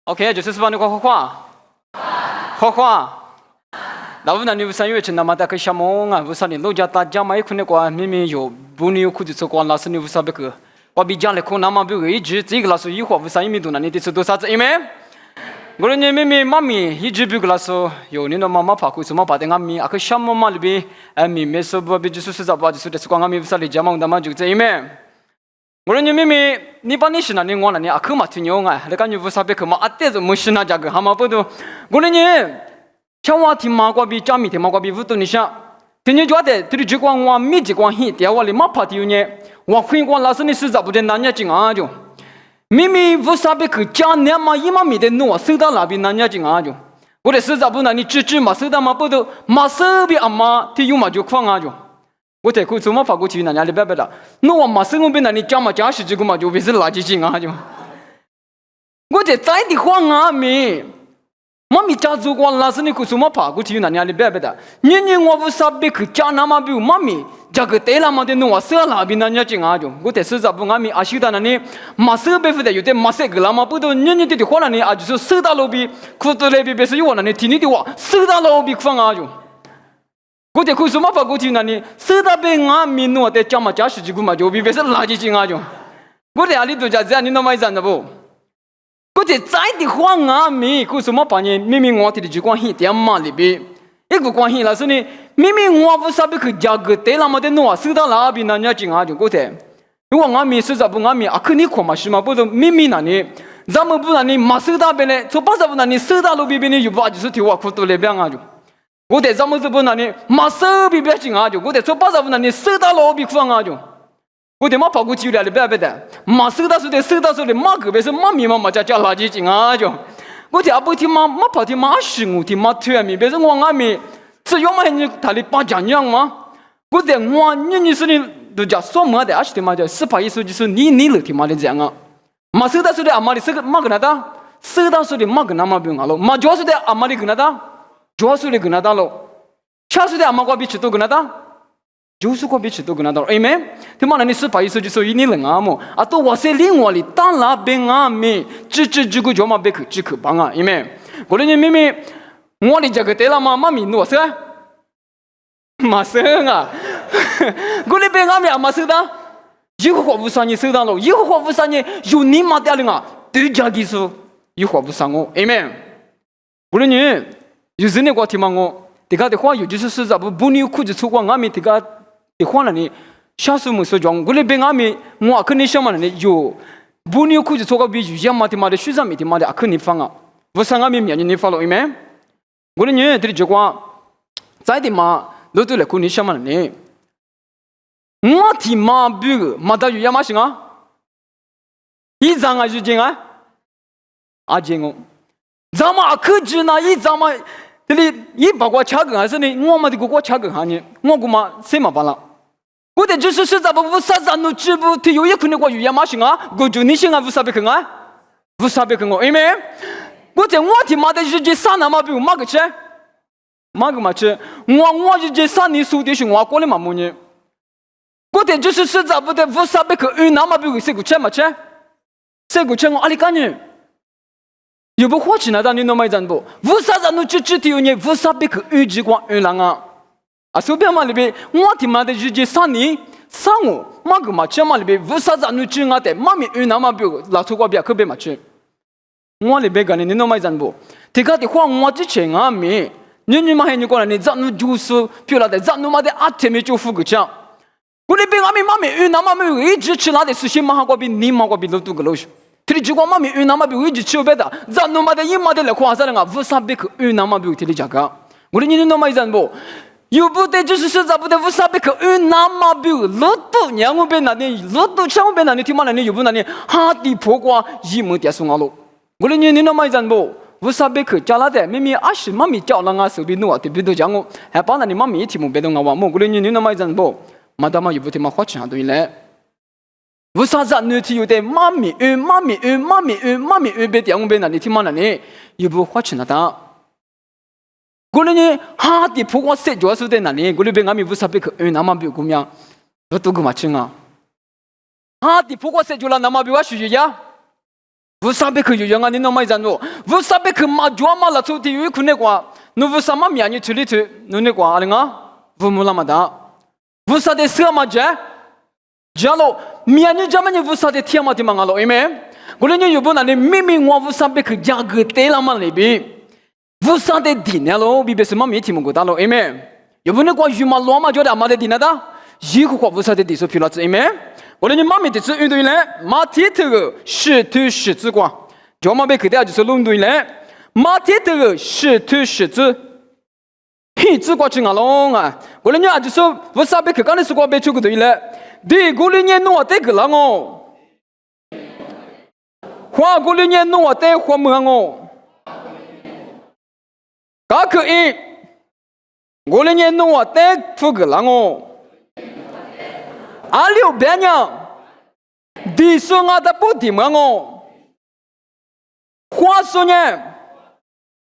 OK， 就是说那个画，那我那你3月那么大个项目啊，我说你老家大家嘛，有可能过明明有不你有估计做过，老师你无啥别个，我比讲的可那么别个一直这个老师一会儿3米多那你得做多少子，因为我说你明明妈咪一直别个老师有你那妈妈怕过什么怕的俺咪，啊个项目嘛里边咪没说不比就是实把就是光俺咪无啥理解嘛，我他妈就这因为。我说你妹妹，你把你是哪里我那里啊？可嘛挺牛啊！那感觉无啥别可嘛，啊这种没是那家个，好嘛不都？我说你，像我听马瓜比家米听马瓜比不多你想，听你觉得，对这光我没这光黑，电话里马怕丢呢，我回光老师你实在不得难家进啊就，妹妹无啥别可家年嘛一嘛没得弄，收到那边难家进啊就，我的实在不那你支嘛收到嘛不都，嘛手边阿妈提有嘛就放啊就。我在过怎么发过去那家里别的，那我马上我被那里讲嘛讲是这个嘛就为是垃圾精啊就，我在在的话啊咪，妈咪家族光老师你过怎么发过去那家里别的，年我不啥别去讲那么比妈咪这个对了嘛的我说那边那家精啊就，我在实在不阿咪阿修的那里马上别的有点马上个了嘛不都年的话那里啊就是收到路比，裤子那边别是有那里听你的话收到路比放啊就。我在看什么发过去那里，收到被俺民诺在讲嘛讲十几个嘛，就比别是垃圾精啊就。我在哪里都在这样，你那么讲的不？我在在的话俺民，看什么把你明明我提的就关系点嘛里边，一个关系老师呢，明明我不啥别去加个对了嘛的诺，收到那边那家精啊就我在。如果俺民收到不俺民啊，肯定看嘛是嘛，不是明明那里，咱们不那里马收到别呢，从巴萨不那里收到路边边呢，有把就是提我裤子那边啊就。我在咱们这边那里，马手比别进啊就，我在做巴萨那里收到老比放啊就，我在马跑过去了的别的，马收到的马个别是马咪嘛叫垃圾进啊就，我在阿不听马跑听马是我听马腿咪，别是我阿咪，只要嘛你他的把讲样嘛，我在我你是你都叫什么的，而且嘛叫司法意思就是你了听嘛的这样啊，马收到的阿妈的是个马个那的，收到的马个那么不用啊了，马教的阿妈的个那的。主要是那个那大喽，恰是的阿妈瓜比吃多个那大，就是瓜比吃多个那大，哎没，他妈那你是把意思就是一年人啊么，啊都我是另外的，当然别啊没，这个就嘛别去只去帮啊，哎没，我的你妹妹，我的这个对了嘛，妈咪诺是，马生啊，我的别啊没阿妈收到，一会儿不上你收到了，一会儿不上你有你妈的了啊，对家的说一会儿不上我，哎没，我的你。有时呢，我听嘛我，这个的话有就是实在不你估计错过俺们这个的话呢，你下次没说讲，我那边俺们我肯定想嘛呢，有不你估计错过比有些嘛的嘛的学生没的嘛的，肯定放啊，不是俺们面你发了，没？我的女这里就讲，在的嘛，老多来肯定想嘛呢，我听嘛比个嘛的有些嘛行啊，一张啊就进啊，啊进哦，咱们可知那一咱们。这里一把我掐根还是呢？我们的个我掐根哈呢？我姑妈谁嘛办了？我的就是实在不无啥子弄直播，他有一可能我有亚马逊啊，我就你现在无啥别看啊，无啥别看我，因为我在我的妈的日节啥那么比我妈个吃，妈个嘛吃，我日节啥你说的是我过来嘛么呢？我的就是实在不得无啥别看，那么比我谁个吃嘛吃？谁个吃我阿里干呢？有不花钱那当你弄买单不？为啥子弄只有你？为啥别去预计光预lang啊？啊，手边嘛里边，我听嘛的日节3年3我，嘛个嘛钱嘛里边，为啥子弄只我的？嘛咪预那么比老出国比可别嘛去？我里边讲你弄买单不？这个的话我之前啊咪，你嘛还你讲你咱弄就是比如来的，咱弄嘛的阿天咪就付个钱。我里边阿咪嘛咪预那么咪一直吃那的事情嘛，我比你嘛我比老多个老许。这里就光妈咪那么比我一直吃别的，咱弄嘛的一嘛的来夸啥的啊？为啥别去那么比这里价格？我的你弄嘛一阵不？有不得就是实在不得，为啥别去那么比？老多年我别那里，老多钱我别那里听嘛那里有不那里哈地破瓜一毛点送阿罗。我的你弄嘛一阵不？为啥别去加拿大？明明20妈咪叫那个手边弄啊，对不对？讲我还把那里妈咪听不别动啊，我我的你弄嘛一阵不？妈他妈有不听嘛花钱都来。为啥子女体有的妈咪别点我别那里听嘛那里有不花钱那的？我那呢哈的破瓜塞主要是在那里，我那边俺们为啥别去那么别姑娘，我都个嘛钱啊？哈的破瓜塞就了那么别我需要呀？不萨贝克有人啊，你那么讲咯，不萨贝克马抓马拉出地狱可那个，侬不萨马面你处理处，侬那个阿灵啊，不木拉马达，不萨的色马着，着咯，面你怎么你不萨的天马的嘛咯，因为，我那你有不那你明明我不萨贝克讲个对了嘛那边，不萨的地呢咯，比别什么面听不过咯，因为，有不那个鱼马罗马觉得阿妈的地呢的，一个话不萨的地所皮了子，因为。我那你妈咪的是运动员嘞，马铁头个石头石子光，叫马被口袋就是运动员嘞，马铁头个石头石子，黑子光去哪弄啊？我那你啊就说，我啥被口刚的时光被出个队嘞，对，我那年弄我带个了哦，花我那年弄我带花木哦，噶可以，我那年弄我带出个了哦。阿六别娘，地上阿的不地忙哦，花说呢，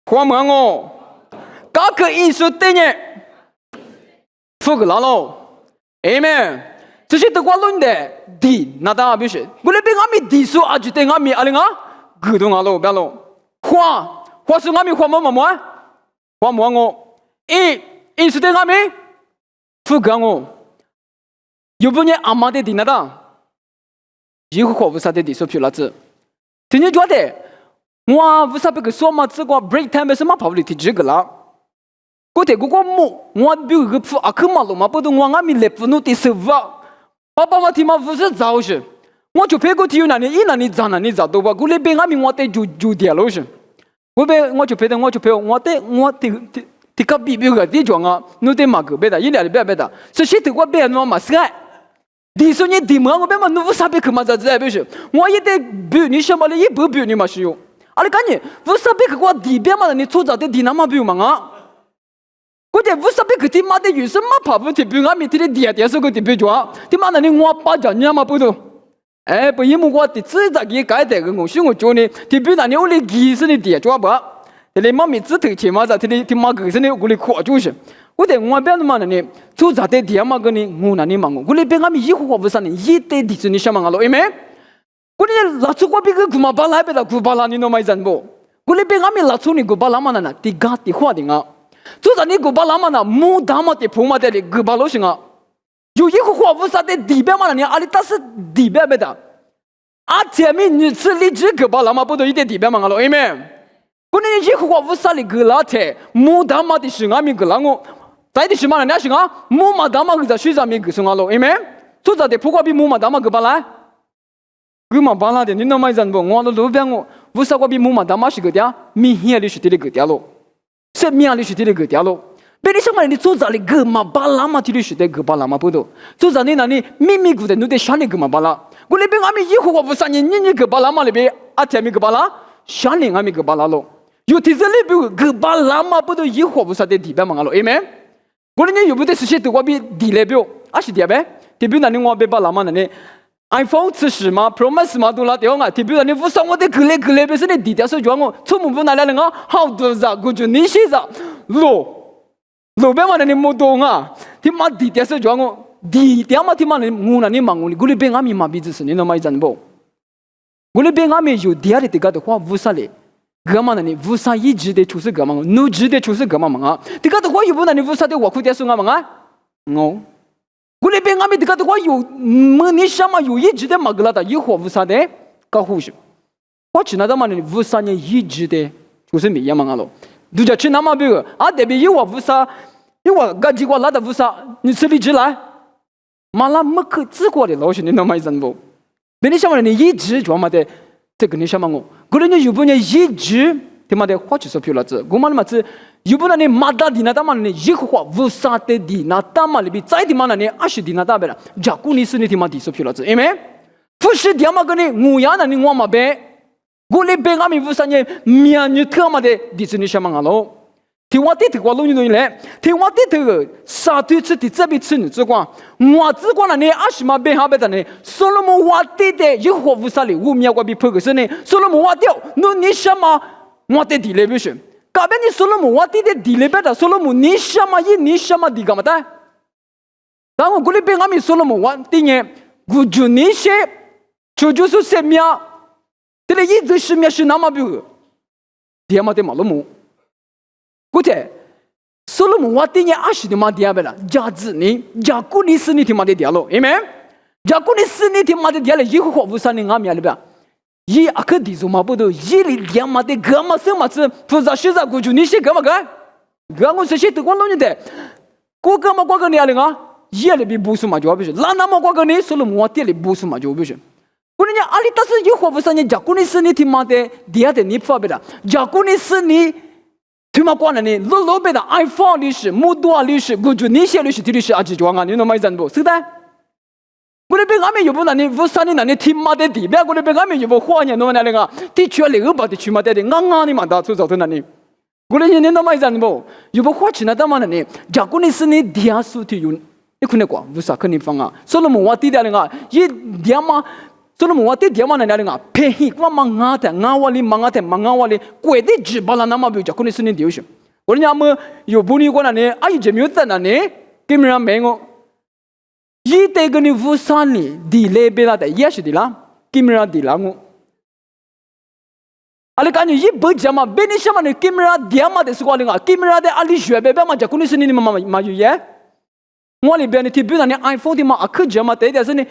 花忙哦，嘎个艺术对呢，出个了喽，哎们，这些都光论的地，那当然不是，我那边阿米地数阿就对阿米阿灵啊，古东阿喽别喽，花说阿米花忙忙花忙哦，艺术对阿米，出个哦。有不呢？阿妈的地那当，以后不啥的地说皮了子。今天觉得我不啥别个说嘛，这个 break time 什么跑不离这个了。我得我木，我比如个铺阿克马路嘛，不懂我阿米来不弄的手法，爸爸妈妈不是早些，我就陪个体育那里，那里找那里找到吧，我那边阿米我得就点了是，我就陪我得个比个地方啊，弄得嘛个别的，一两别的，这些都我别人嘛是爱。地上你地毛我别嘛，侬不啥别去嘛？咋子不是？我也得比你什么的，也不比你嘛是有。阿里赶紧，不啥别去我地边嘛？你出早的地那么比嘛啊？我得不啥别去地嘛的有什么跑不地比俺们地的地是个地比着，地嘛那里我把家人嘛不都？哎，不因为我的自己给改的个我说我叫你地比那里我的技术的地抓不？这里妈咪只头前嘛在这里地嘛个是呢，我的苦就是。我得我别嘛呢，做啥的地嘛个呢？我那里嘛我那边俺们以后不是呢，一代地是你想嘛了，因为我那拉出过别个古马巴拉别的古巴拉你弄没真不？我那边俺们拉出你古巴拉嘛呢，地嘎地花的啊，做啥你古巴拉嘛呢？木大嘛的铺嘛的古巴拉行啊，有一个话不是的地边嘛呢，阿里达是地边别的，啊前面你吃荔枝古巴拉嘛不都一点地边嘛了，因为我那一个话不是的古拉特木大嘛的是俺们古拉我。在的什么人家行啊？木马达嘛个在水上面个送啊喽，因为做啥的不过比木马达嘛个巴拉，个嘛巴拉的，你那么真不？我那路边我为啥个比木马达嘛是个点？明显的是的个点喽，是明显的是的个点喽。别的什么人你做啥的个嘛巴拉嘛，的是的个巴拉嘛不都？做啥的那你秘密个的，你得想的个嘛巴拉。我那边俺们以后我不啥你个巴拉嘛那边啊前面个巴拉，想的俺们个巴拉喽。有的这里边个巴拉嘛不都以后不啥的地边嘛喽，因为。我那有不得事情都我比地来表，啊是地呗？地表那里我别把那么那里 iPhone 10嘛 ，Pro Max 嘛都拉掉啊。地表那里不上我的可来别是那地条是叫我出门不拿来了啊，好多啥我就你写啥路边嘛那里没动啊，他妈地条是叫我地条嘛他妈那我那里忙我那边俺们嘛鼻子是你那么一阵不？我那边俺们有第二的个的话无啥嘞。干嘛呢？你无啥一直的就是干嘛？你直的就是干嘛嘛？这个的话有不呢？你无啥的我苦点说干嘛？我那边俺们这个的话有，你什么有一直的嘛个啦的，以后无啥的搞护士。我去那的嘛呢？无啥呢？一直的就是没样嘛咯。都叫去那么别个啊？这边有我无啥，有我自己我拉的无啥，你吃荔枝来，马拉没可自过的老师，你那么一阵不？别你什么呢？你一直做嘛的。这个你什么我？可能你有不呢？一直他妈的花起手票了子，我们嘛是有不呢？你马达的那他妈呢？一个话无啥的的那他妈里边再的嘛呢？你20的那大别了，假如你是你他妈的手票了子，因为不是他妈个你我呀那你我嘛呗，我那边俺们无啥呢？面你他妈的的是你什么啊喽？听我的我录你东西来，听我的啥对吃的这边吃你只管，我只管了你20嘛边下边的呢，所罗门我的一伙无啥哩，我面我比破个是呢，所罗门我掉，你什么我的地雷不是？隔壁你所罗门我的地雷边的，所罗门你什么你什么地干嘛的？然后我那边俺们所罗门我的呢，我就那些就是什么？这里一直是面是那么比个，dia mate malumu， 古特，所罗门话对你阿西的嘛dia bela， 家子呢，家古你是你的嘛的dia lo， amen， 家古你是你的嘛的dia了，耶和华无上的阿米阿里边。ये अखर दीजो मापो तो ये लिया माते गमा से मत फुजा शिजा गुजु निशे गमा का गंगो से शित कौन लोग ने को गमा को करने आलेगा ये ले भी बुसु मा जवाब है लाना मा को करने सोलो मुआते ले बुसु मा जवाब है कुने ने आली तस ये हो बसने जाकुने सने थी माते दिया ते निफा बेटा जाकुने सने तुमा को ने लो लो बेटा आईफोन लिश मुदुआ लिश गुजु निशे लिश तिलिश आज जोंगा ने नो माइ जानबो सदा 그래 배가면 여보나니 부산이 나니 팀마데디 배가 그래 배가면 여보 호하냐 너나 내가 티추얼리 의바디 추마데디 강강이만 다 소소더나니 그래 얘네 너무 이잖 뭐 여보 호 지나다만니 자꾸니 스니 디아수티 윤 이쿠네과 부사 크니 방아 솔로몬 와티다는가 이 디아마 솔로몬 와티 디아마나 나는가 페히 과망가테 나와리 망가테 망가와리 꿰디 지발라나마 비 자꾸니 스니 디오시 그러냐면 여보니 고나니 아이 재미없다나니 김이라 맹어 ये तेगनी वुसानी दिले बेला ता यश दिला किमरा दिलांगो अले कानी ये बजमा बेनिशमा ने किमरा दियामा दे स्कोलिंगा किमरा दे अली जुबे बेमा जकुनी सनी नि मा ये मोली बेनी ति बिना ने आईफोन दि मा अख जमा ते दे सनी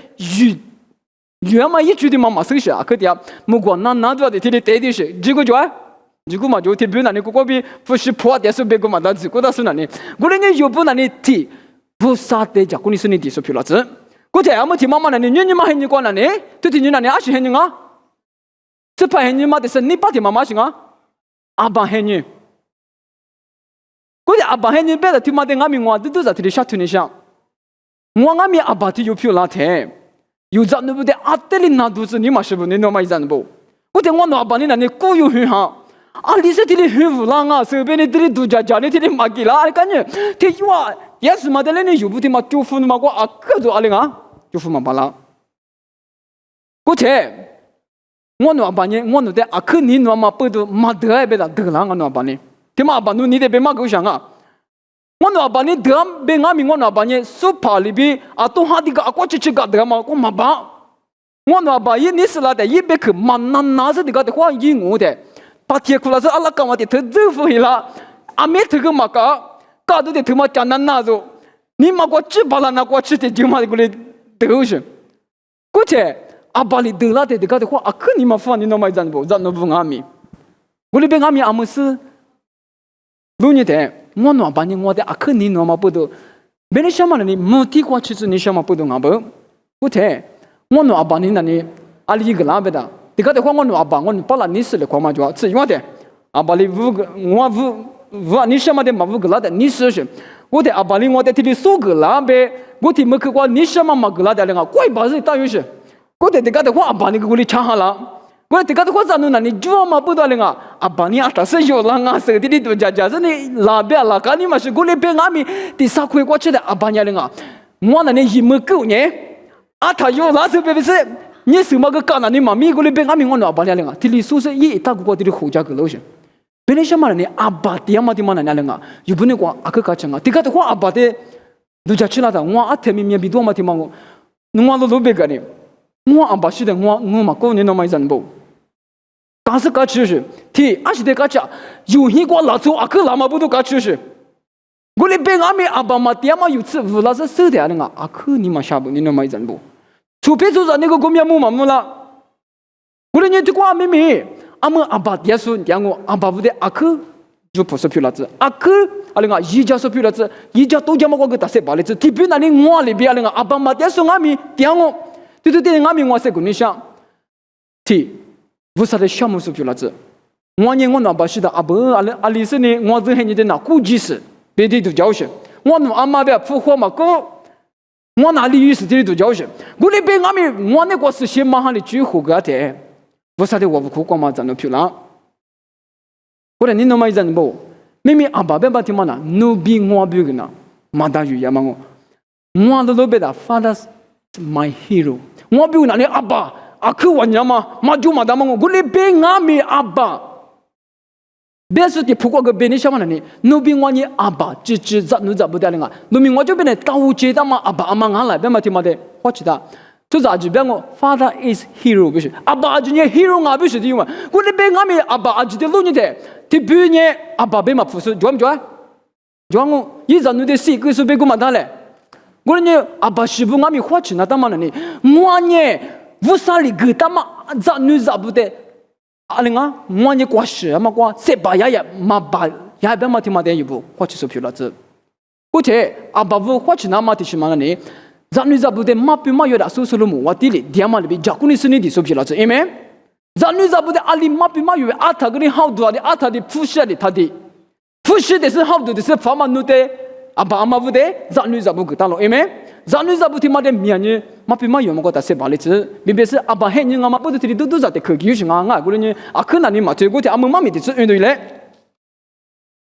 युमा ये जुदि मा मासुशा अख दिया मुगो ना ना दो दे ति ते दि शे जिगो जोआ जिगो मा जो ति बिना ने कोको बि फुशी पोआ दे सो बेगो मा दा जिगो दा सुना ने गुलेने योबुना ने ति 부사대 자꾸니 스니 디소 필라츠 고제 아무 티마마네 니니마 헤니 고나네 투티 니나네 아시 헤니가 스파 헤니마 데스 니파티 마마싱아 아바 헤니 고제 아바 헤니 베다 티마데 가미 와 두두자 트리 샤투니샤 무앙가미 아바티 요필라테 유자누부데 아텔리 나두스 니마시부니 노마이잔보 고제 원노 아바니나네 꾸유히하 알리스티리 흐불랑아 스베니들이 두자자니들이 마기라 알까니 대유아 예수 마델레니 유부디마 쭈푸누마고 아까도 알랭아 쭈푸마 발라 고체 원노 아바니 원노데 아크니 노마 쁘도 마드에베다 드랑아 노 아바니 테마 아바누 니데 베마 고샹아 원노 아바니 드람 뱅아미 원노 아바니 수파리비 아토하디가 아코치치가 드라마 고 마바 원노 아바이 니슬라데 이베크 만난나즈디가 데화 잉오데 파티에 쿨라서 알라까마티 드즈푸히라 아메트그 마까 까도데 드마 짠난나조 니마고 찌발라나고 찌테 지마디 그래 드우시 고체 아발리 드라데 데가데 호 아크니마 파니 노마이 잔보 잔노붕아미 우리뱅아미 아무스 루니데 모노 아바니 모데 아크니 노마보도 베네샤마니 무티고 치즈 니샤마보도 나보 고체 모노 아바니나니 알리글라베다 디가데 황원노 아방원 빨라 니스레 과마 좋아 츠요데 아발리 부 니샤마데 마부글라데 니스시 고데 아발리 고데 티리 소글라베 고티 머크과 니샤마 마글라데랭아 꼬이 바즈 따유시 고데 디가데 화 아바니 고리 차하라 고데 디가데 화 자누나니 주아마 부달랭아 아바니 아타세 요랑아 세디리 도자자즈니 라베 라카니 마시 고리 뱅아미 티사쿠에 꼬치데 아바냐랭아 모나네 이머크우네 아타요 라스베비세你什么个干那你妈咪过来别俺们我那巴里个，这里说是一大个这里后家个老些，别人什么呢？阿爸爹妈的嘛那个，有不能讲阿个干成啊，这个的话阿爸的都家吃了的，我阿天咪咪比多嘛的嘛我，我都路别个呢，我阿爸是的我嘛过年那么一阵不，干是干吃是，提阿是的干吃，有一个老祖阿个老嘛不都干吃是，我来别俺们阿爸嘛爹嘛有次无那是手的那个阿个你嘛下不你那么一阵不。除非那个公庙木嘛木啦，我人家就讲妹妹，阿们阿爸耶稣讲我阿爸不得阿克就不是皮了子，阿克阿那个一家是皮了子，一家都讲么个打谁巴了子，特别那里我里边那个阿爸嘛耶稣阿咪讲我，对阿咪我是个你想，提不是的项目是皮了子，我年我那把是的阿爸阿里是呢，我这还你的那估计是别的都教学，我那阿妈别复活嘛个。我哪里有事这里都教学，我那边俺们我那个是先马上的聚合个的，不是的我不哭光嘛，咱都漂亮。我说你那么一阵不，明明阿爸别把听嘛那，努比我比个那，马大鱼呀嘛我都别的 ，Father's my hero， 我比那里阿爸阿克玩呀嘛，马就马大嘛我那边俺们阿爸。别说的，不过个别人想嘛呢，奴比我呢阿爸只咋不得了啊？奴比我就别人高阶的嘛阿爸阿妈俺来，别嘛听嘛的，我知道，就是阿吉边个 ，Father is hero 不是，阿爸阿吉呢 hero 啊不是的嘛，我那边阿咪阿爸阿吉的路呢的，这边呢阿爸边嘛不是，做唔做啊？做我一阵你的事，佢是被我嘛得嘞。我呢阿爸是不阿咪花钱那当嘛呢？我呢无啥哩个当嘛，咋女咋不得？阿玲啊，我呢挂事嘛挂，谁把呀嘛把呀边嘛听嘛的一步，花钱是票了子。我且阿爸不花钱那嘛的是嘛呢？咋女咋不得？嘛比嘛有点收拾了么？我地里点嘛里边，家姑你是你的收票了子，因为咋女咋不得？阿里嘛比嘛有阿他个你好多的，阿他的富士的他的。富士的是好多的是法嘛努的，阿爸阿妈不得，咋女咋不给他了？因为咋女咋不听嘛的面呢？嘛比嘛有么个打些巴里子，别别是阿爸嘿你阿妈不得听都咋的可给是啊？我呢阿可那你嘛最过的阿妈咪的是运动嘞，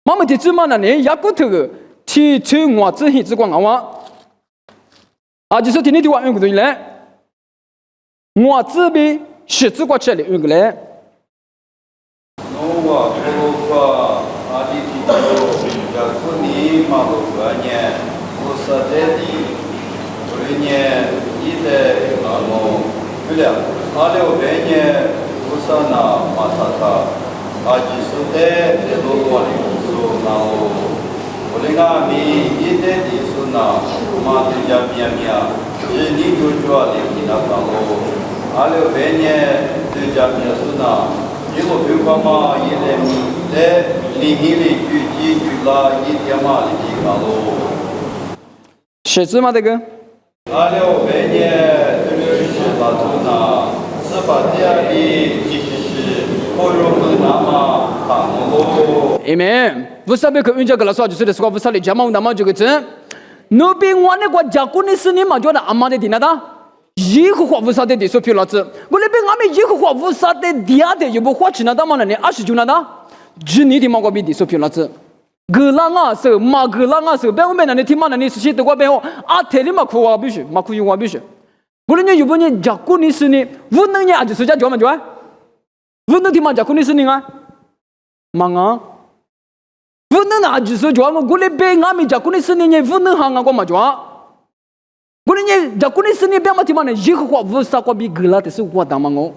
妈咪的是嘛那呢？也过头个提出我自己只管我，啊就是听你的话运动嘞，我自己是只管吃的运动嘞。Yakuni maluganya usadedi urinye ide amo bile aleo benye usana matata aji sude delowali so nao ulinga mi ide di suna matuja miamia jini jujua le kinakamo aleo benye tujamia suna jilo bukama ide mi de lihili juji jula yityama likalo 写字吗？这个？阿六每年就是拉祖那司法第二里即是包容的那么大摩。Amen。不是别个运价个老少就是的，说不是的，家嘛那么这个字，那边我那个家国的是你嘛，觉得阿妈的地那的，一个话不是的地说票老子，我那边阿们一个话不是的地下的，又不花钱那的嘛呢？20就那的，只你的嘛个比地说票老子。格朗啊是马格朗啊是，别我们那里听嘛那里是些的话别我阿特里嘛苦啊必须，嘛苦用啊必须。我那有不呢？家国的是呢，无能呀就是家叫嘛叫啊？无能听嘛家国的是呢啊？忙啊！无能啊就是叫我那边阿们家国的是呢，无能行啊个嘛叫啊？我那家国的是呢，别嘛听嘛呢？一个话无啥个比格拉的是我当嘛我。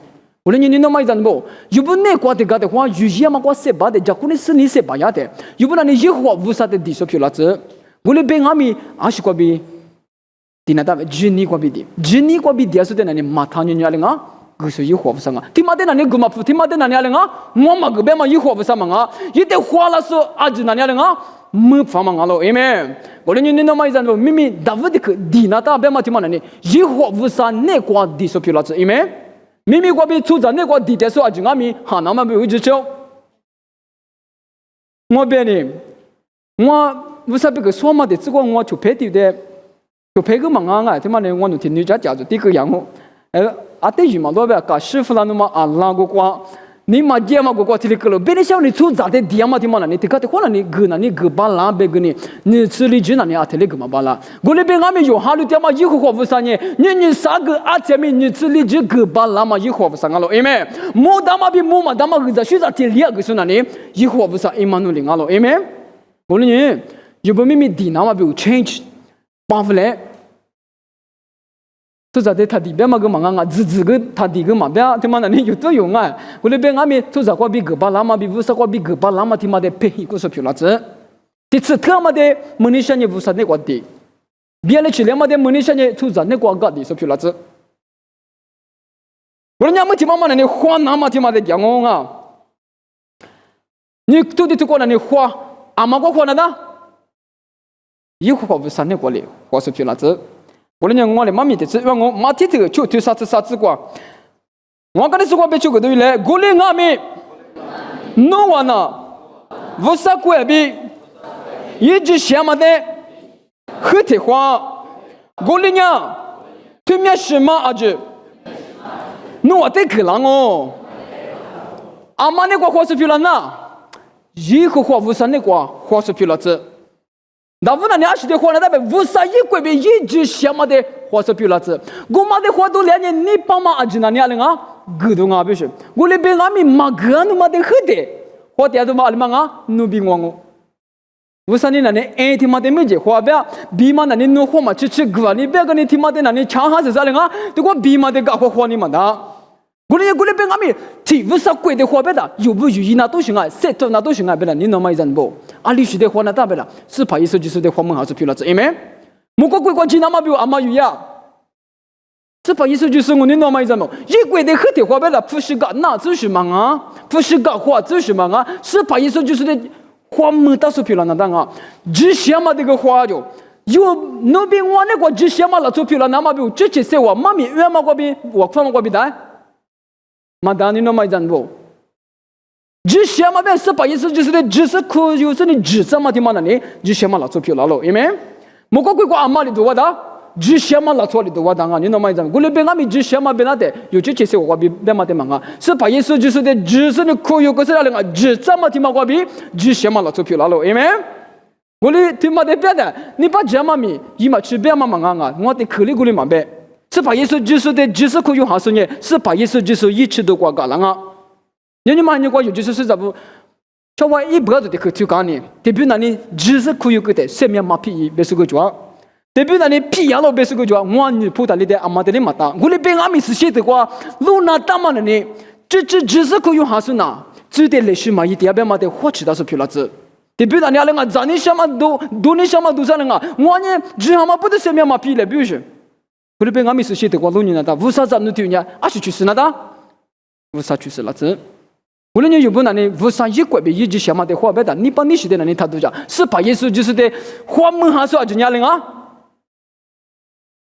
我那你那么一阵不？有不那瓜的嘎的话，有些嘛瓜十八的，家国的是你十八呀的，有不那你一话无啥的地说票了子，我那边阿咪阿是瓜比，地那大吉尼瓜比的，吉尼瓜比的是的那你马他你伢领啊，可是一话不上啊，听嘛的那你古嘛不听嘛的那伢领啊，我嘛个边嘛一话不上嘛啊，一得话了说阿吉那伢领啊，没法嘛了，因为我那你那么一阵不，明明大不的个地那大边嘛听嘛那你一话不上那瓜地说票了子，因为。明明我比出在那个地点说啊，就阿咪哈那么不会去叫。我别呢，我为啥别个说嘛的？只管我就拍的的，就拍个忙啊！他妈的，我那天女家家住这个样哦，啊对于嘛，老板搞师傅啦，那么啊那个瓜，你嘛爹嘛个瓜提里个了，别的小你出在的地嘛，他妈的，你这个的话呢，你个那你个巴拉别个你，你吃里只那你啊提里个嘛巴拉，我那边阿咪有哈路爹嘛，以后活不上呢，你啥个啊前面你吃里只个巴拉嘛，以后活不上了，因为木大嘛比木嘛大嘛个在学校提里个是那里，以后活不上，伊嘛努力了，因为我呢，有不明明地那嘛比有 change， 办不来。就在他地边嘛个忙啊，自个他地个嘛边，他妈那里有作用啊！我那边阿咪就在过比个巴拉嘛比乌萨过比个巴拉嘛，他妈的配一个是票了子。第次他妈的门里向你乌萨那个地，别了去了嘛的门里向你就在那个个地是票了子。我那么他妈那里花那么他妈的讲我啊，你到底这个那里花，阿妈个花那的，一花乌萨那个里花是票了子。我那我的妈咪的是，因为我妈天天就丢啥子瓜，我跟你说过别去个对嘞，我的阿咪，no one 啊，无啥怪比，一直想嘛的，很听话，我的娘，对面什么阿姐，我得去了哦，阿妈那个花是皮了呐，一个花无啥那个花是皮了子。那我那20的话呢，那边无啥一个别一直想嘛的花是皮了子，我妈的话都连年你爸妈阿姐那年龄啊，个都啊不是，我那边阿咪妈个那么的很的，我爹都嘛阿里嘛啊，努比我。为啥你那里A 他妈的没结话呗？ B 嘛那里弄话嘛，吃个你别个你他妈的那里抢哈是啥的啊？这个 B 嘛的搞话你嘛的。过来别俺们提为啥贵的话别的，有不有意那都行啊，set 那都行啊，别的你那么一阵不？阿里许的话那大别了，是怕意思就是的话门还是漂了子，因为某个贵关系那么比我阿妈有呀。这把意思就是我你那么一阵么？一贵的很的话别了，不是个那就是嘛啊，不是个话就是嘛啊，是把意思就是的话门倒是漂了那当啊，只想嘛这个话就。有那边我那个只想嘛了做漂了那么比直接说我妈咪远嘛过边我放嘛过边的，嘛当你那么一阵不？只想嘛边是把意思就是的只是可有是你只这么的嘛那里只想嘛了做漂了喽，因为某个贵个阿妈里多的。只想嘛拉错里头我当啊，你那么一张，我那边俺们只想嘛别那的，有这些我比别嘛的忙啊，是把意思就是的，只是的可有个是那个，只这么的嘛我比只想嘛拉错票了喽，因为我哩他妈的别的，你把这嘛咪，伊嘛吃别嘛忙啊，我的口里过里嘛别，是把意思就是的，只是可有哈是呢，是把意思就是一直都过个了啊，你嘛你过有就是咋不？这我一百多的可就讲呢，特别那里只是可有个的，上面嘛皮别是个抓。特别那里皮亚老别是个叫我女仆的里的阿妈的里嘛的，我里边阿米是写的话，路那大嘛的呢，只是可用哈是哪，只得历史嘛一点边嘛的花吃到是漂了子。特别那里阿lenga zani sama do ni sama do sana nga，我呢只哈嘛不得上面嘛皮了，比如说，我里边阿米是写的话，路你那的，为啥咱们对呢？阿是去世那的，为啥去世了子？无论你有不那里，为啥一怪别一直想嘛的话别的，你把你写的那里他都讲，是把耶稣就是的花门哈是阿就伢人啊。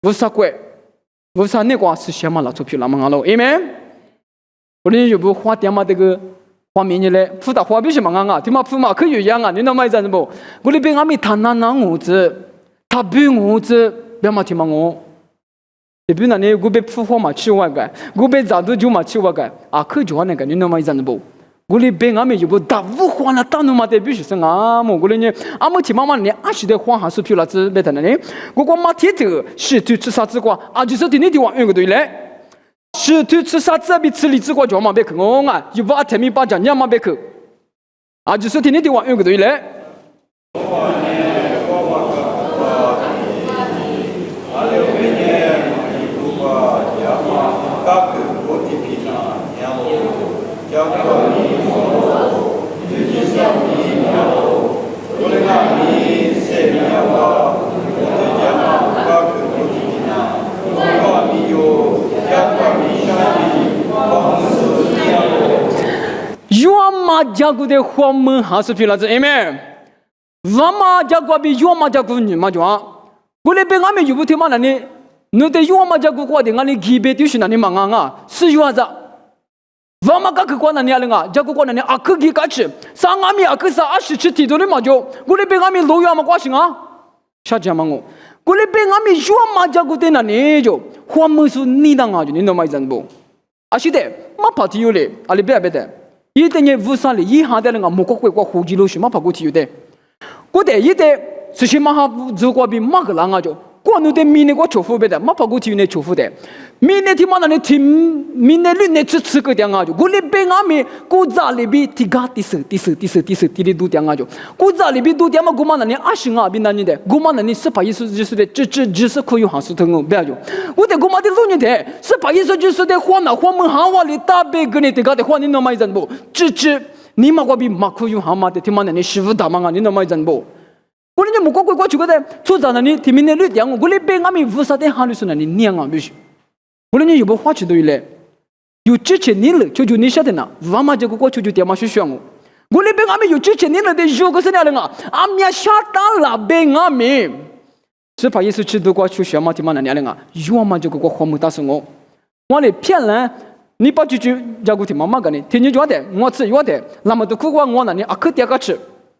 为啥贵？为啥那个是想嘛拉出去那么好喽？因为我们有不花点嘛这个花面呢？付的花比什么啊？他妈付嘛可有样啊？你那么一阵不？我那边阿米谈那屋子，他比屋子别嘛听嘛我，这边那里我被付花嘛去玩个，我被咋都就嘛去玩个，啊可就那个你那么一阵不？我那边阿米有不大五花那大弄嘛的必须是啊，我那呢，阿姆听妈妈呢，阿是的花还是漂了子别的呢？我讲马铁头是对吃啥子瓜，啊就是对你的话用个对嘞，是对吃啥子比吃荔枝瓜叫嘛别去我啊，有不阿天米把讲伢嘛别去，啊就是对你的话用个对嘞。家国的花门还是漂了子，因为我妈家国比我妈家国女嘛就啊，我那边俺们有不听嘛那里，那对我妈家国过的俺们级别就是那里忙啊，是有啥子？我妈家去过那里啊，家国过那里啊，可给干吃，上俺们啊可是啊是吃地多的嘛就，我那边俺们路远嘛关系啊，啥子嘛我那边俺们我妈家国的那里就花门是你当啊就你懂吗？意思不？啊是的，嘛怕听有嘞，啊里别的。一定要无啥哩，一下的那个某个国家户籍路是嘛跑过去有的，我的一的是些嘛哈走过比马个人啊就，我那的明年我重复别的，嘛跑过去有那重复的，明年听嘛那里听明年绿那吃个点啊就，我那边俺们古早里边提个第四第里都点啊就，古早里边都点嘛古嘛那里阿是啊边那里的，古嘛那里是把意思就是的，只是可以哈是通哦，不要就，我的古嘛的路你的，是把意思就是的花那花门哈瓦里大别个你这个的花你那么一阵不，只你嘛我比马可用哈嘛的听嘛那里师傅大嘛啊你那么一阵不。我那某个国家去个的，出在那里，天明那里点我，我那边俺们无啥的哈律是那里念啊，必须。我那有不花钱都有嘞，有之前你了，就你晓得呐，我嘛这个国家就点嘛去选我。我那边俺们有之前你了的，有个是那样啊，俺们下单了边俺们，是把意思吃都过去选嘛，听嘛那样啊，有嘛这个国花木打死我，我来骗人。你把这句讲过听妈妈讲的，听你讲的，我吃药的，那么都苦瓜我那里啊，可点个吃，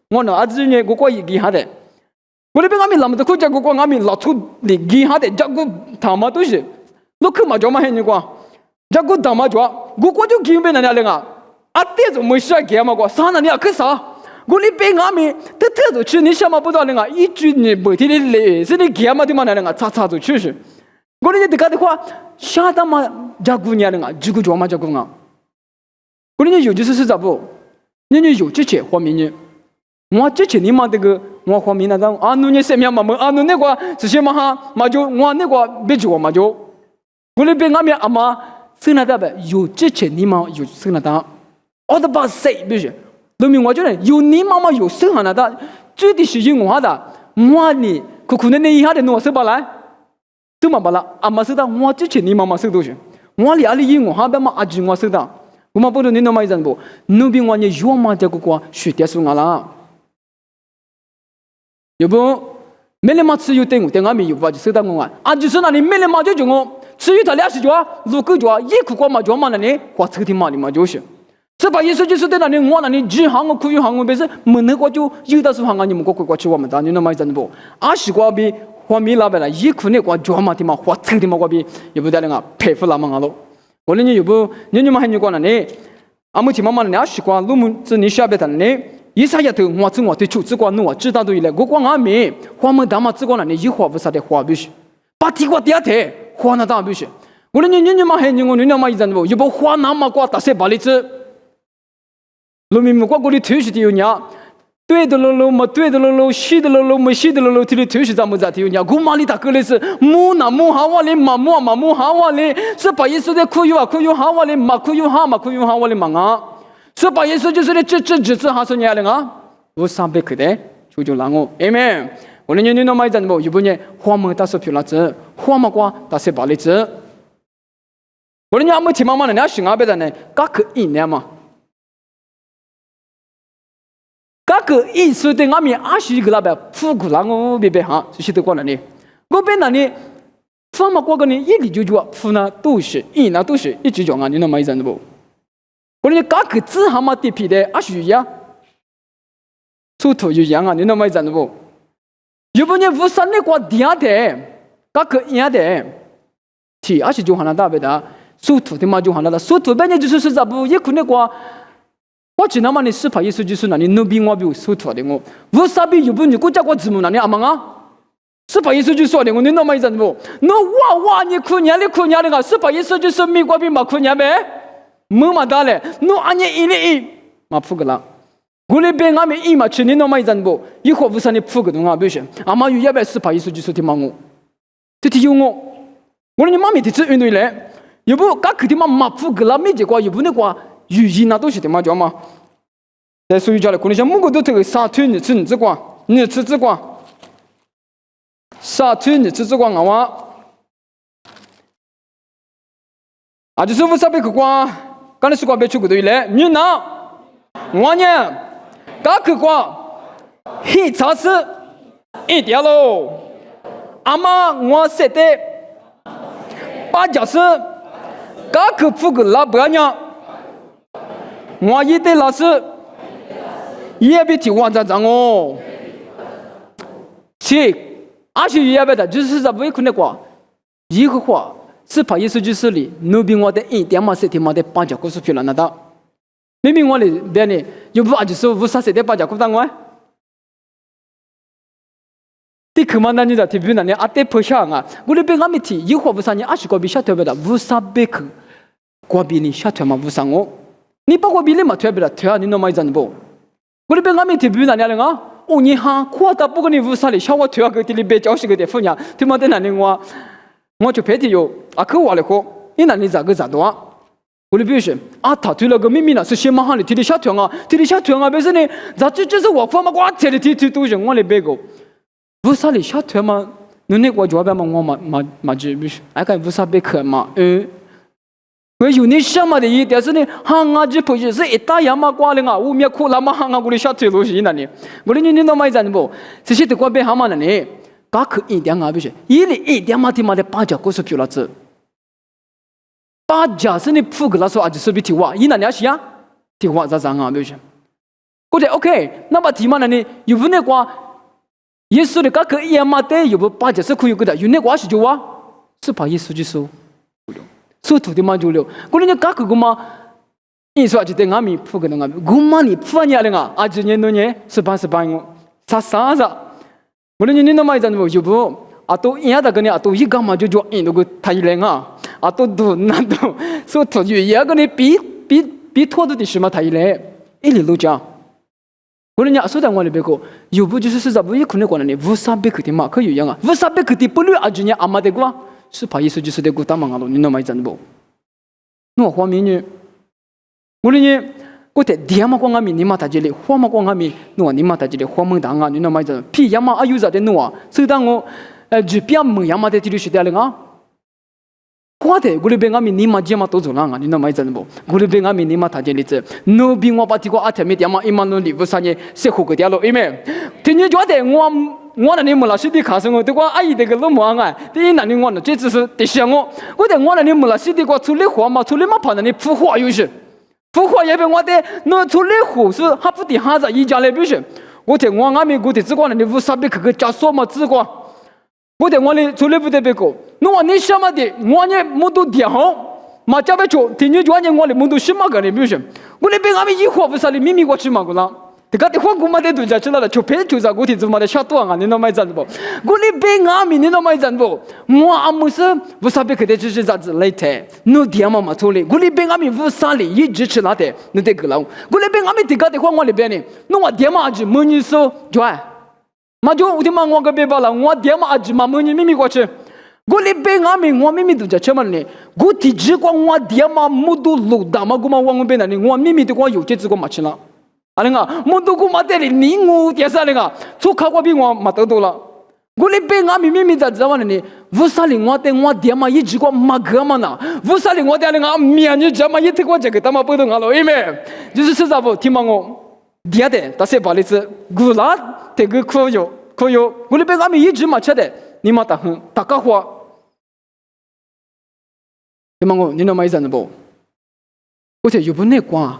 我那儿子呢，我过一给他的。我那边俺们那么多国家，我俺们老土的给他的，这个他妈都是，那可嘛叫嘛很你讲，这个他妈叫，我就给别人那啊，啊这种没事给嘛个，啥那里啊可啥？我那边俺们这都去，你想嘛不到那个，一句你不听的嘞，是你给嘛的嘛那个，擦就去是。我那这个的话，下他妈这个年那个，这个叫嘛这个啊？我那有就是咋不？人家有这些方面呢。我之前你妈这个我方面那当阿努你什么嘛么阿努那个这些嘛哈嘛就我那个别就嘛就，我那边阿面阿妈生那的呗有之前你妈有生那的，我都把谁别是，农民我觉得有你妈妈有生那的，最低是因我的，我呢可能你一下的弄什么来，都嘛不啦，阿妈说的我之前你妈妈生都是，我里阿里因我哈别嘛阿舅我说的，我嘛不懂你那么一阵不，农民我呢有嘛这个quoi学点什么啦。要不，没人嘛吃有等我，等俺们有把就收到我啊。啊，就是那里没人嘛就叫我吃有他俩是叫啊，如果叫啊，一苦瓜嘛叫嘛那里，花车的嘛的嘛就是。这把意思就是在那里我那里只行我可以行我，别是没那个就有的时候行你们过过去我们当你那么一阵不，啊是瓜比花米那边了，一苦那瓜叫嘛的嘛，花车的嘛瓜比，要不在那个佩服那么咯。我那你要不你们还你瓜那里，啊目前妈妈那里啊是瓜，路门子你下边的里。一下头我自我对处只管弄知道对了，我光阿妹花么大嘛只管那里一花不啥的花必须，把地瓜第二天花那当必须，我的你嘛还你我你那么一阵不，一把花那么瓜打谁把你吃，农民们瓜过的推是的有伢，对的喽嘛对的喽，西的喽嘛西的喽，提的推是咱们咋提有伢，我妈里打个的是木那木哈瓦哩嘛木哈瓦哩，是把意思的可有哈瓦哩嘛可有哈瓦哩嘛啊。所以把耶稣就是的这哈说你来了啊，我上辈子的就让我，amen。我们你那么一阵不，有不呢？花么打手皮了子，花么瓜打谁把你子？我们阿没听妈妈呢，你要选阿别的呢，嘎可一年嘛，嘎可意思的阿面阿是一个那边富古让我别哈，就是得过来呢。我边那里，花么瓜个呢，一里就富那都是，一那都是一直讲啊，你那么一阵不？我们嘎个字蛤蟆地皮的阿许呀，出头有样啊，你那么一阵不？有不呢？无山的瓜地下的，嘎个一样的，提阿是就喊那大别的，出头的嘛就喊那的，出头本来就是啥不？也可能瓜，我只那么你是怕意思就是那你那边我比出头的我，无啥比有不你国家国字母那你阿忙啊？是怕意思就说的我你那么一阵不？那哇你苦年的个，是怕意思就是美国比嘛苦年呗？没嘛大嘞，侬安尼一哩一，嘛扑个啦。我那边俺们一嘛去年那么一阵不，一会不是你扑个东啊，不是。阿妈有一百四把意思就是听嘛我，这听有我，我你妈咪的这运动嘞，要不噶肯定嘛扑个啦，没结果，要不那个语音那都是的嘛叫嘛。在所以讲嘞，可能像某个都这个沙推你吃你这个，你吃这个，沙推你吃这个俺娃，啊就是我啥别个瓜。刚才说过别出个对嘞，你拿我呢，嘎个瓜，黑茶是一条喽。阿妈我说的，把家是嘎个铺个拉不呢，我一对老师也别提网站上哦。是，而且也别的，就是在微信那个一个话。是怕耶稣就是里，奴比我的一点嘛，是天嘛的八角故事去了那的。明明我里边呢，又不啊就是无啥事的八角故当我。第可嘛那你的提比那你阿得不像啊，我里边阿没提，以后无啥你阿是个比下特别的，无啥别个，过比你下特嘛无啥我。你把我比你嘛特别的，特啊你那么一阵不？我里边阿没提比那你啊，哦你哈，夸大不过你无啥哩，小我特啊个地里边教是个地方呀，他妈的那你我就白天有啊，可我来喝，你那你咋个咋多啊？我的表示啊，他推了个秘密呢，是先马上的提的下团啊，别是呢，咋就是我放嘛，我提的提都是我的别个，不啥的下团嘛，那我就要嘛我嘛就不是，哎个不啥别可嘛，我有你想嘛的一点是呢，行啊，这不是一大样嘛挂的啊，我面苦了嘛行啊，我的下团都是那里，我的你那么一阵不，这些的挂别行嘛那里。嘎可一点啊，不是，一里一点嘛的嘛的八角故事去了子，八角是你铺个那时候啊，就是比提话，一那你是呀，提话咋样啊，不是？或者 OK， 那么提嘛那你有不那个，耶稣的嘎可一点嘛的，有不八角是可以个的，有那个是就话，是把耶稣就说，说土的嘛就了，可能你嘎可个嘛，你说就等俺们铺个那个，我嘛你铺你了啊，就年多年是办我，啥。我那你那么一阵不就不啊？都一样的跟你啊，都一个嘛就那个太冷啊，啊都那都说脱就一个你比拖的什么太冷，一里都讲。我人家说的我里边个，有不就是在不一可能过来呢？无啥别个的嘛，可有样啊？无啥别个的不律阿就伢阿妈的个，是怕耶稣就是的个大忙啊咯，你那么一阵不？我画面呢？我人家我在地嘛光阿米，你嘛在这里，花嘛光阿米，你嘛在这里，花门当啊，你那么一阵，皮亚嘛阿有啥的侬啊？所以当我就边门亚嘛在这里是的了啊。我的，我里边阿米你嘛接嘛都做啦啊，你那么一阵不？我里边阿米你嘛在这里子，侬比我把这个阿天米亚嘛一嘛侬里不啥呢？是好个点咯，因为听你觉得我那里木老师的卡上我，对我阿姨这个老母啊，第一那里我呢，这只是第三我在我那里木老师的个处理活嘛，处理嘛怕那里孵化有些，孵化也被我的那处理活是还不得哈子一家来不是？我在我阿米我的只管那里无啥别个加索嘛只管。我在我里处理不得别个，侬话你什么的，我呢没都点好，马家别做，听你讲呢我里没都什么个呢？不是，我里边阿米一伙不是里秘密我去嘛个啦，这个的话我嘛得都在吃了，就别就在我听子嘛的下多啊，你那买真不？我里边阿米你那买真不？我阿姆是不啥别个的就是啥子来的，侬点嘛嘛处理，我里边阿米不啥里一直吃那的，你得个啦，我里边阿米这个的话我里边呢，侬话点嘛就没你说就哎。嘛就我的妈，我个别把了，我爹妈阿姊嘛，没你秘密过去。我里边阿明，我秘密都在吃嘛呢。我提起过我爹妈没都路大嘛，我嘛往我边那里，我秘密的我有这只个嘛吃了。啊，那个没都我嘛这里，你我爹啥那个，做考过比我嘛得多了。我里边阿明秘密在知道呢，为啥哩我对我爹妈一直过嘛个嘛呢？为啥哩我爹那个面就这么一提过这个，他妈不懂啊了，因为就是实在不听嘛我。爹的，但是把例子，古拉这个可有，我里边阿米一直嘛吃的，你嘛打哼打个话，对吗？你那么一阵子不？我说有不那光，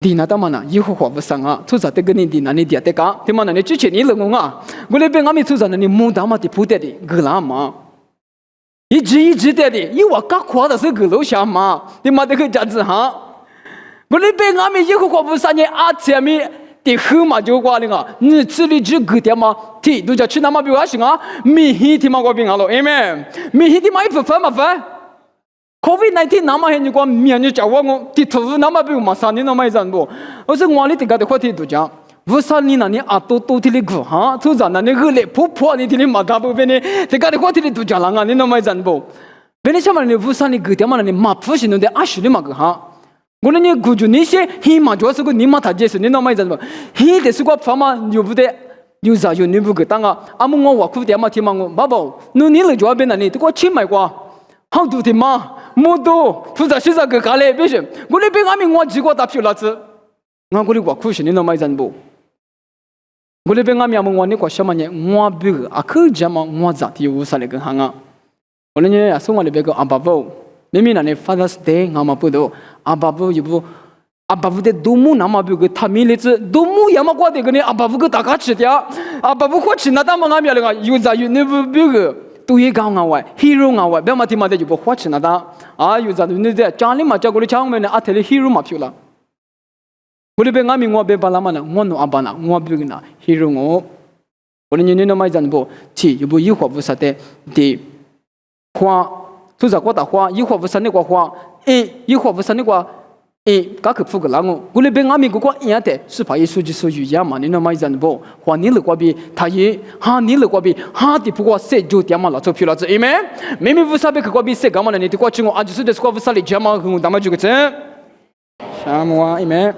你那他妈呢？以后话不上啊，出啥这个你的那你爹的个，对吗？那你之前你冷啊，我里边阿米出啥呢？你木他妈的不得的，古拉嘛，一直得的，一我刚夸的是古楼下嘛，你妈这个价值哈。我里边阿米以后话不上呢，阿前面的后嘛就挂那个，你这里只个点嘛，提都叫去那么比我行啊，米黑提嘛我变好了，哎咩，米黑提嘛一不分嘛分 ，COVID-19 那么很就讲面就叫我地图那么比我嘛三年那么一阵不，我说我里这个的话题都讲，无啥你那你阿多提的个哈，就咱那你个嘞婆你提的嘛大部分呢，这个的话题的都讲了啊，你那么一阵不，别你什么你无啥你个点嘛那你马不是弄的阿许的嘛个哈。我那你估计那些黑马主要是个你妈他解释你那么一阵子，黑的是个爸妈有不得，有啥有你不给当啊？阿姆我苦点嘛听嘛我，爸爸，你来就边那里，都给钱买过，好多的嘛，没多，负责是啥个干嘞？别说，我那边阿明我几个打票了子，我那我苦是你那么一阵不？我那边阿明我那个什么呢？我别个阿克家嘛，我咋地有啥那个行啊？我那呢，送我那边个阿爸爸。明明那里Father's Day，俺们不都阿爸不也不阿爸不的多么那么别个他们例子多么也么过的个呢阿爸不个大家吃的阿爸不过吃那他们俺们那个有啥有那不别个都也讲俺外 hero 俺外别嘛听嘛的就不花吃那他啊有啥那的家里嘛家过来家们呢阿特里 hero 嘛票了我那边俺们我别把那么呢我弄阿爸呢我别个呢 hero 我那年那么一阵不去又不一会不啥的的花。就在我打花，一会不是那个花，一会不是那个，噶可付个啷个？我那边阿米个一样的，是怕一说就是语言嘛，你那么一阵不？花你了个比他也，哈你了个比，哈的不过谁就点嘛了，做票了子，因为明明不是别个比谁干嘛呢？你的过去我阿就是的是过不是里讲嘛，我他妈就个真，什么啊？因为。